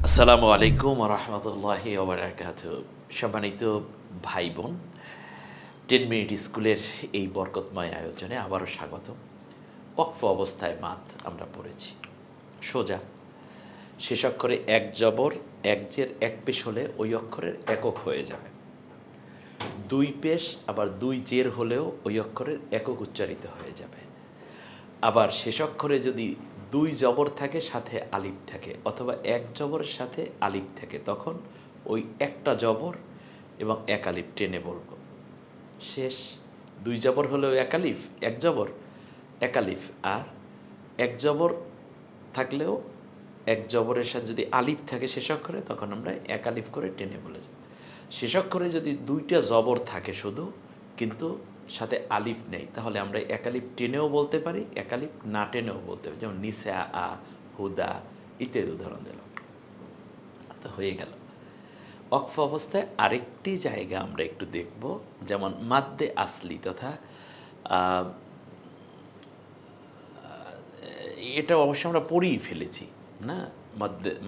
আসসালামু আলাইকুম রহমতুল্লাহি ওবারাকাতুহু। সম্মানিত ভাই বোন, 10 মিনিট স্কুলের এই বরকতময় আয়োজনে আবারও স্বাগত। ওয়াকফ অবস্থায় মাত আমরা পড়েছি সোজা শেষ অক্ষরে এক জবর এক জের এক পেশ হলে ওই অক্ষরের একক হয়ে যাবে। দুই পেশ আবার দুই জের হলেও ওই অক্ষরের একক উচ্চারিত হয়ে যাবে। আবার শেষ অক্ষরে যদি দুই জবর থাকে সাথে আলিফ থাকে অথবা এক জবরের সাথে আলিফ থাকে তখন ওই একটা জবর এবং এক আলিফ টেনে বলব। শেষ দুই জবর হলেও এক আলিফ, এক জবর এক আলিফ, আর এক জবর থাকলেও এক জবরের সাথে যদি আলিফ থাকে শেষ অক্ষরে তখন আমরা এক আলিফ করে টেনে বলে যাব। শেষ অক্ষরে যদি দুইটা জবর থাকে শুধু কিন্তু সাথে আলিফ নেই তাহলে আমরা এক আলিফ টেনেও বলতে পারি, এক আলিফ না টেনেও বলতে পারি। যেমন নিসা, আ, হুদা ইত্যাদি উদাহরণ দিলাম, তো হয়ে গেল। ওয়াকফ অবস্থায় আরেকটি জায়গা আমরা একটু দেখব, যেমন মাদ্দে আসলি তথা এটা অবশ্য আমরা পড়েই ফেলেছি না,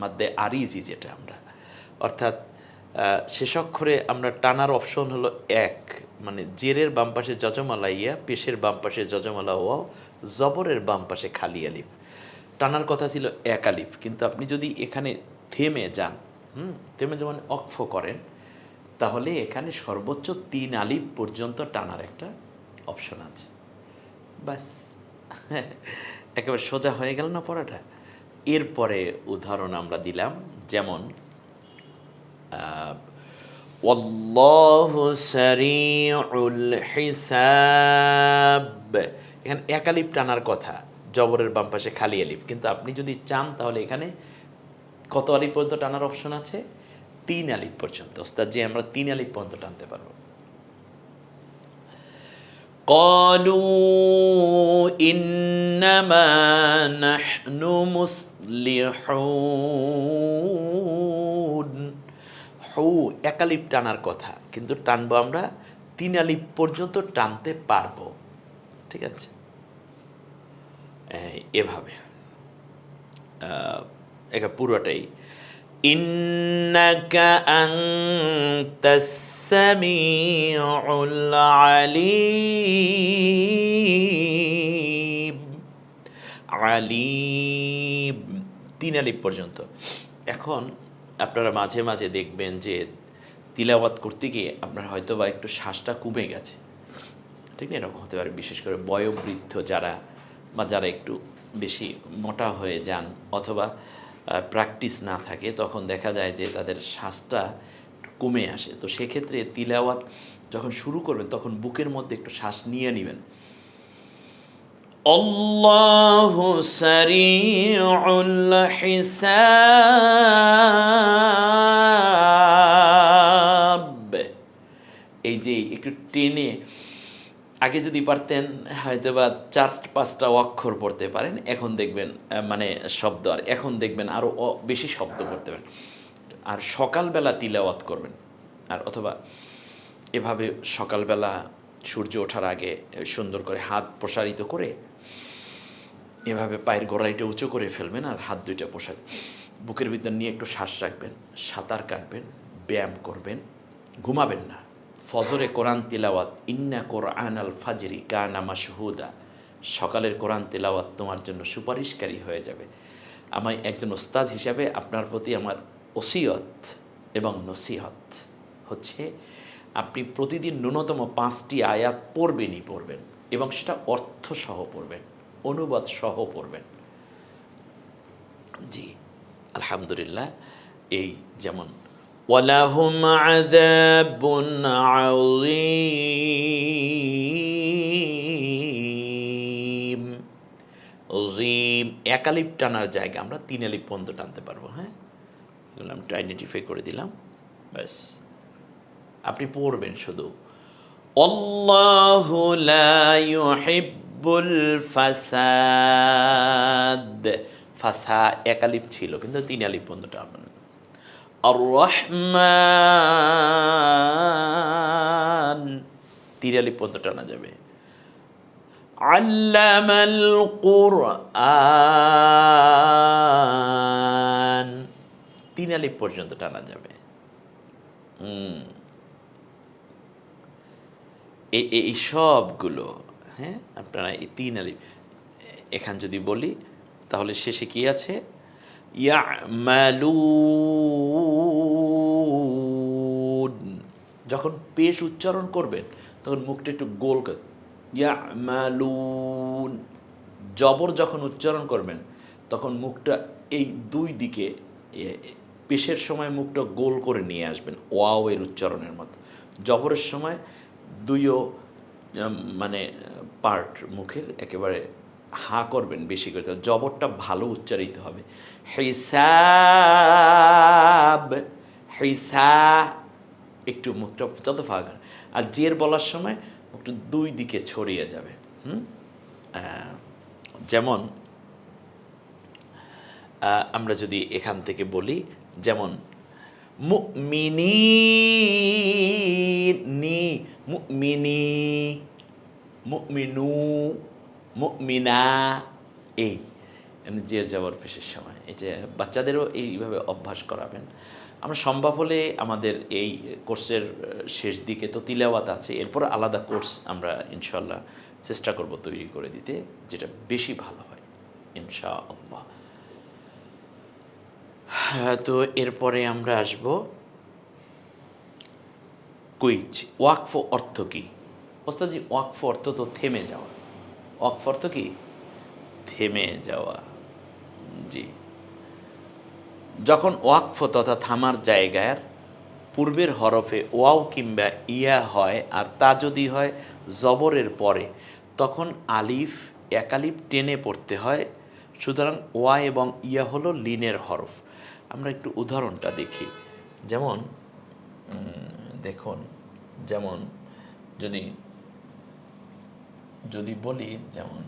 মাদ্দে আরিজি যেটা আমরা, অর্থাৎ শেষ অক্ষরে আমরা টানার অপশন হলো এক, মানে জেরের বাম পাশে যজমালা ইয়া, পেশের বাম পাশে যজমালা ওয়াও, জবরের বাম পাশে খালি আলিফ। টানার কথা ছিল এক আলিফ, কিন্তু আপনি যদি এখানে থেমে যান, থেমে যেমন অক্ফ করেন, তাহলে এখানে সর্বোচ্চ 3 আলিফ পর্যন্ত টানার একটা অপশন আছে। বাস একেবারে সোজা হয়ে গেল না পড়াটা। এরপরে উদাহরণ আমরা দিলাম, যেমন ওয়াল্লাহু সারিউল হিসাব, এখানে এক আলিফ টানার কথা, জবরের বাম পাশে খালি আলিফ, কিন্তু আপনি যদি চান তাহলে এখানে কত আলিফ পর্যন্ত টানার অপশন আছে? 3 আলিফ পর্যন্ত। ওস্তাদ জি আমরা 3 আলিফ পর্যন্ত টানতে পারবো। قالوا إنما نحن মুসলিহুন। হু এক আলিফ টানার কথা, কিন্তু টানবো আমরা 3 আলিফ পর্যন্ত টানতে পারবো। ঠিক আছে, এভাবে এটা পুরোটাই ইন্নাকা আনতাস সামিউল আলিম। আলিম 3 আলিফ পর্যন্ত। এখন আপনারা মাঝে মাঝে দেখবেন যে তিলাওয়াত করতে গিয়ে আপনার হয়তো বা একটু শ্বাসটা কমে গেছে, ঠিক না? এরকম হতে পারে, বিশেষ করে বয়োবৃদ্ধ যারা বা যারা একটু বেশি মোটা হয়ে যান অথবা প্র্যাকটিস না থাকে, তখন দেখা যায় যে তাদের শ্বাসটা কমে আসে। তো সেক্ষেত্রে তিলাওয়াত যখন শুরু করবেন তখন বুকের মধ্যে একটু শ্বাস নিয়ে নেবেন। আল্লাহু সারিউল হিসাব, এই যে একটু টেনে, আগে যদি পারতেন হয়তো বা 4-5টা অক্ষর পড়তে পারেন, এখন দেখবেন মানে শব্দ, আর এখন দেখবেন আরও বেশি শব্দ পড়তে পারেন। আর সকালবেলা তিলাওয়াত করবেন, আর অথবা এভাবে সকালবেলা সূর্য ওঠার আগে সুন্দর করে হাত প্রসারিত করে এভাবে পায়ের গোড়ালিটা উঁচু করে ফেলবেন, আর হাত দুইটা প্রসারিত বুকের ভিতর নিয়ে একটু শ্বাস রাখবেন, সাঁতার কাটবেন, ব্যায়াম করবেন, ঘুমাবেন না। ফজরে কোরআন তিলাওয়াত, ইন্না কোরআন আল ফাজরি কানা মাশহুদা, সকালের কোরআন তিলাওয়াত তোমার জন্য সুপারিশকারী হয়ে যাবে। আমায় একজন ওস্তাদ হিসাবে আপনার প্রতি আমার ওসিয়ত এবং নসিহত হচ্ছে, আপনি প্রতিদিন ন্যূনতম 5টি আয়াত পড়বেনই পড়বেন, এবং সেটা অর্থসহ পড়বেন, অনুবাদ সহ পড়বেন। জি আলহামদুলিল্লাহ। এই যেমন ওয়ালাহুম আযাবুন আযীম, জিম এক আলিফ টানার জায়গা আমরা 3 আলিফ পর্যন্ত টানতে পারবো। হ্যাঁ, এগুলো আমি আইডেন্টিফাই করে দিলাম, ব্যাস আপনি পড়বেন শুধু। আল্লাহু লা ইউহিব্বুল ফাসাদ, ফাসা এক আলিফ ছিল কিন্তু 3 আলিফ পর্যন্ত টানবেন। আর রহমান 3 আলিফ পর্যন্ত টানা যাবে। আল্লামাল কুরআন 3 আলিফ পর্যন্ত টানা যাবে। এই সবগুলো, হ্যাঁ, আপনারা এই 3 আলিফ এখান যদি বলি তাহলে শেষে কি আছে? ইয়ামালুন। যখন পেশ উচ্চারণ করবেন তখন মুখটা একটু গোল করে ইয়ামালুন। জবর যখন উচ্চারণ করবেন তখন মুখটা এই দুই দিকে পেশের সময় মুখটা গোল করে নিয়ে আসবেন, ওয়াও এর উচ্চারণের মতো। জবরের সময় দুইও মানে পার্ট মুখের একেবারে হা করবেন বেশি করে, জবরটা ভালো উচ্চারিত হবে। হিসাব, হিসা, একটু মুখটা যত ফাঁকা। আর জের বলার সময় মুখটা দুই দিকে ছড়িয়ে যাবে। যেমন আমরা যদি এখান থেকে বলি, যেমন মুমিনি, মুমিনি, মুমিনু, মুমিনা, এই জের যাওয়ার পেশের সময় এটা বাচ্চাদেরও এইভাবে অভ্যাস করাবেন। আমরা সম্ভব হলে আমাদের এই কোর্সের শেষ দিকে তো তিলাওয়াত আছে, এরপর আলাদা কোর্স আমরা ইনশাল্লাহ চেষ্টা করব তৈরি করে দিতে, যেটা বেশি ভালো হয় ইনশাআল্লাহ। তো এরপরে আমরা আসব কুইজ। ওয়াকফ অর্থ কী? ওস্তাদজি, ওয়াকফ অর্থ তো থেমে যাওয়া। ওয়াকফ অর্থ কি? থেমে যাওয়া। জি, যখন ওয়াকফ তথা থামার জায়গার পূর্বের হরফে ওয়াও কিংবা ইয়া হয় আর তা যদি হয় জবরের পরে, তখন আলিফ একালিফ টেনে পড়তে হয়। সুতরাং ওয়া এবং ইয়া হলো লিনের হরফ। আমরা একটু উদাহরণটা দেখি। যেমন দেখুন, যেমন যদি বলি, যেমন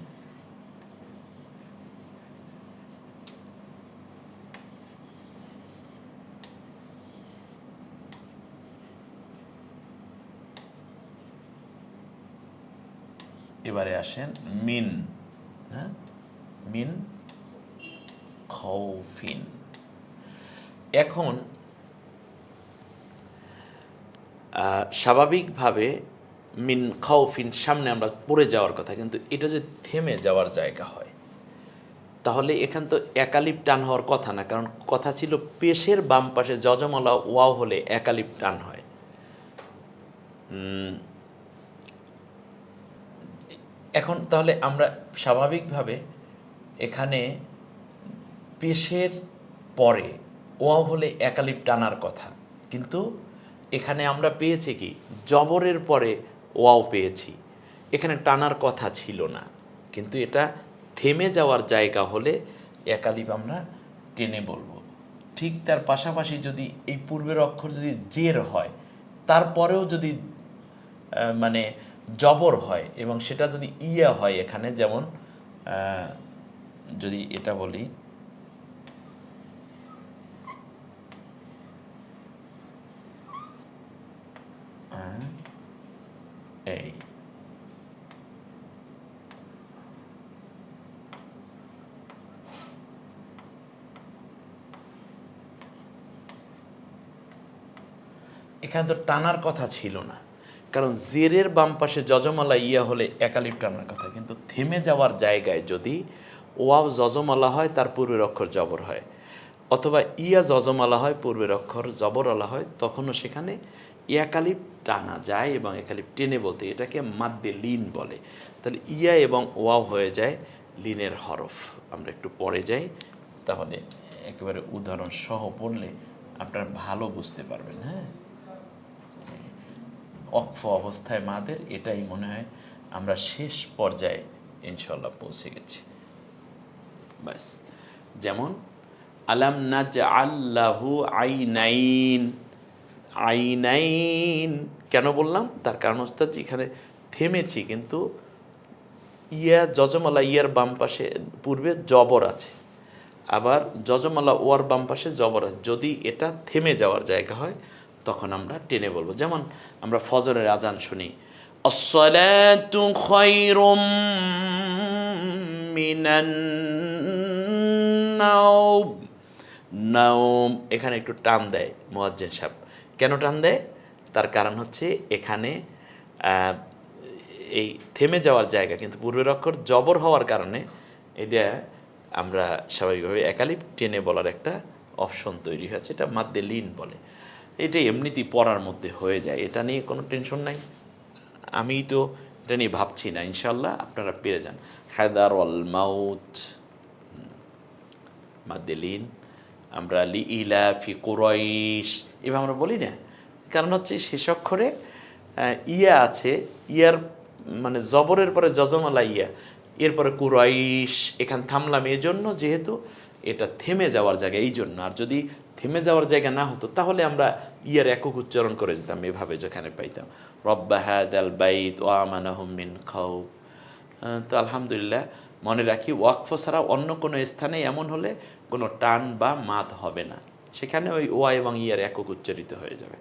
এবারে আসেন মিন, হ্যাঁ, মিন খাউফিন। এখন স্বাভাবিকভাবে মিন খাউফিন সামনে আমরা পড়ে যাওয়ার কথা, কিন্তু এটা যে থেমে যাওয়ার জায়গা হয়, তাহলে এখান তো একালিপ টান হওয়ার কথা না, কারণ কথা ছিল পেশের বাম পাশে যজমলা ওয়াও হলে একালিপ টান হয়। এখন তাহলে আমরা স্বাভাবিকভাবে এখানে পেশের পরে ওয়াও হলে একালিপ টানার কথা, কিন্তু এখানে আমরা পেয়েছি কি জবরের পরে ওয়াও পেয়েছি, এখানে টানার কথা ছিল না, কিন্তু এটা থেমে যাওয়ার জায়গা হলে একালিপ আমরা টেনে বলবো। ঠিক তার পাশাপাশি যদি এই পূর্বের অক্ষর যদি জের হয়, তারপরেও যদি মানে জবর হয় এবং সেটা যদি ইয়া হয় এখানে, যেমন যদি এটা বলি এই এখানে তো টানার কথা ছিল না, কারণ জেরের বাম পাশে যজমালা ইয়া হলে একালিপ টানার কথা, কিন্তু থেমে যাওয়ার জায়গায় যদি ওয়াও যজমালা হয় তার পূর্বের অক্ষর জবর হয়, অথবা ইয়া যজমালা হয় পূর্বের অক্ষর জবরওয়ালা হয়, তখনও সেখানে একালিপ টানা যায় এবং একালিপ টেনে বলতে এটাকে মাদ্দে লিন বলে। তাহলে ইয়া এবং ওয়াও হয়ে যায় লিনের হরফ। আমরা একটু পরে যাই, তাহলে একেবারে উদাহরণ সহ পড়লে আপনারা ভালো বুঝতে পারবেন। হ্যাঁ, অক্ফ অবস্থায় মাদের এটাই মনে হয় আমরা শেষ পর্যায়ে ইনশাল্লাহ পৌঁছে গেছি। ব্যাস, যেমন আলাম নাজআল্লাহু আইনাইন। আইনাইন কেন বললাম? তার কারণ ওস্তাদ এখানে থেমেছি, কিন্তু ইয়া যজমালা ইয়ার বাম পাশে পূর্বে জবর আছে, আবার যজমালা ওয়ার বাম পাশে জবর আছে। যদি এটা থেমে যাওয়ার জায়গা হয় তখন আমরা টেনে বলবো। যেমন আমরা ফজরের আজান শুনি, আস-সালাতু খায়রুম মিনান নাওম, নাওম, এখানে একটু টান দেয় মুয়াজ্জিন সাহেব। কেন টান দেয়? তার কারণ হচ্ছে এখানে আহ, এই থেমে যাওয়ার জায়গা, কিন্তু পূর্বের অক্ষর জবর হওয়ার কারণে এটা আমরা স্বাভাবিকভাবে একালিপ টেনে বলার একটা অপশন তৈরি হয়েছে, এটা মাদ্দে লিন বলে। এটা এমনিতেই পড়ার মধ্যে হয়ে যায়, এটা নিয়ে কোনো টেনশন নাই। আমি তো এটা নিয়ে ভাবছি না, ইনশাল্লাহ আপনারা পেরে যান। হায়দার অল মাউত, মাদ্দেলিন। আমরা লি ইলা ফি কুরাইশ এভাবে আমরা বলি না, কারণ হচ্ছে শেষ অক্ষরে ইয়া আছে, ইয়ার মানে জবরের পরে যজমালা ইয়া, এরপরে কুরাইশ, এখান থামলাম এই জন্য, যেহেতু এটা থেমে যাওয়ার জায়গা এই জন্য। আর যদি থেমে যাওয়ার জায়গা না হতো তাহলে আমরা ইয়ার একক উচ্চারণ করে যেতাম, এভাবে যেখানে পাইতাম রব্বা হাদাল বাইত ওয়া আমানাহুম মিন খাউফ। তো আলহামদুলিল্লাহ, মনে রাখি ওয়াকফ ছাড়া অন্য কোনো স্থানে এমন হলে কোনো টান বা মাদ হবে না, সেখানে ওই ওয়া এবং ইয়ার একক উচ্চারিত হয়ে যাবে।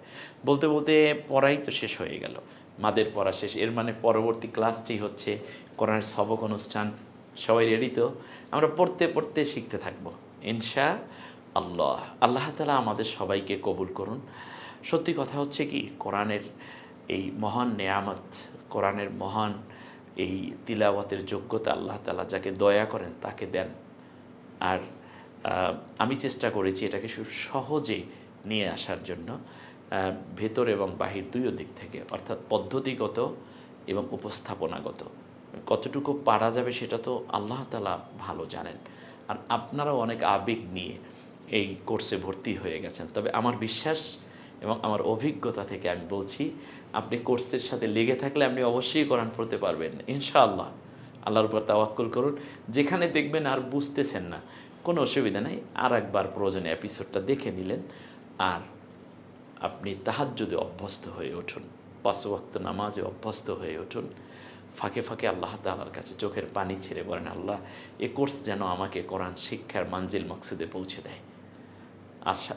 বলতে বলতে পড়াই তো শেষ হয়ে গেল, মাদের পড়া শেষ। এর মানে পরবর্তী ক্লাসটি হচ্ছে কোরআনের সবক অনুষ্ঠান। সবাই রেডি তো? আমরা পড়তে পড়তে শিখতে থাকবো ইনশা আল্লাহ। আল্লাহ তাআলা আমাদের সবাইকে কবুল করুন। সত্যি কথা হচ্ছে কি, কোরআনের এই মহান নেয়ামত, কোরআনের মহান এই তিলাওয়াতের যোগ্যতা আল্লাহ তাআলা যাকে দয়া করেন তাকে দেন। আর আমি চেষ্টা করেছি এটাকে খুব সহজে নিয়ে আসার জন্য, ভেতর এবং বাহির দুইও দিক থেকে, অর্থাৎ পদ্ধতিগত এবং উপস্থাপনাগত। কতটুকু পারা যাবে সেটা তো আল্লাহ তাআলা ভালো জানেন। আর আপনারাও অনেক আবেগ নিয়ে এই কোর্সে ভর্তি হয়ে গেছেন। তবে আমার বিশ্বাস এবং আমার অভিজ্ঞতা থেকে আমি বলছি, আপনি কোর্সের সাথে লেগে থাকলে আপনি অবশ্যই কোরআন পড়তে পারবেন ইনশাআল্লাহ। আল্লাহর উপর তাওয়াক্কুল করুন। যেখানে দেখবেন আর বুঝতেছেন না, কোনো অসুবিধা নেই, আর একবার প্রয়োজনে এপিসোডটা দেখে নিলেন। আর আপনি তাহাজ্জুদে অভ্যস্ত হয়ে উঠুন, 5 ওয়াক্ত নামাজে অভ্যস্ত হয়ে উঠুন। ফাঁকে ফাঁকে আল্লাহ তাআলার কাছে চোখের পানি ছেড়ে বলেন, আল্লাহ এ কোর্স যেন আমাকে কোরআন শিক্ষার মানজিল মকসুদে পৌঁছে দেয়।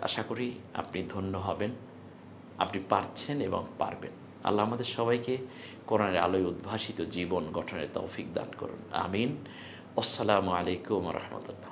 আশা করি আপনি ধন্য হবেন, আপনি পারছেন এবং পারবেন। আল্লাহ আমাদের সবাইকে কোরআনের আলোয় উদ্ভাসিত জীবন গঠনের তৌফিক দান করুন। আমিন। আসসালামু আলাইকুম ওয়া রাহমাতুল্লাহ।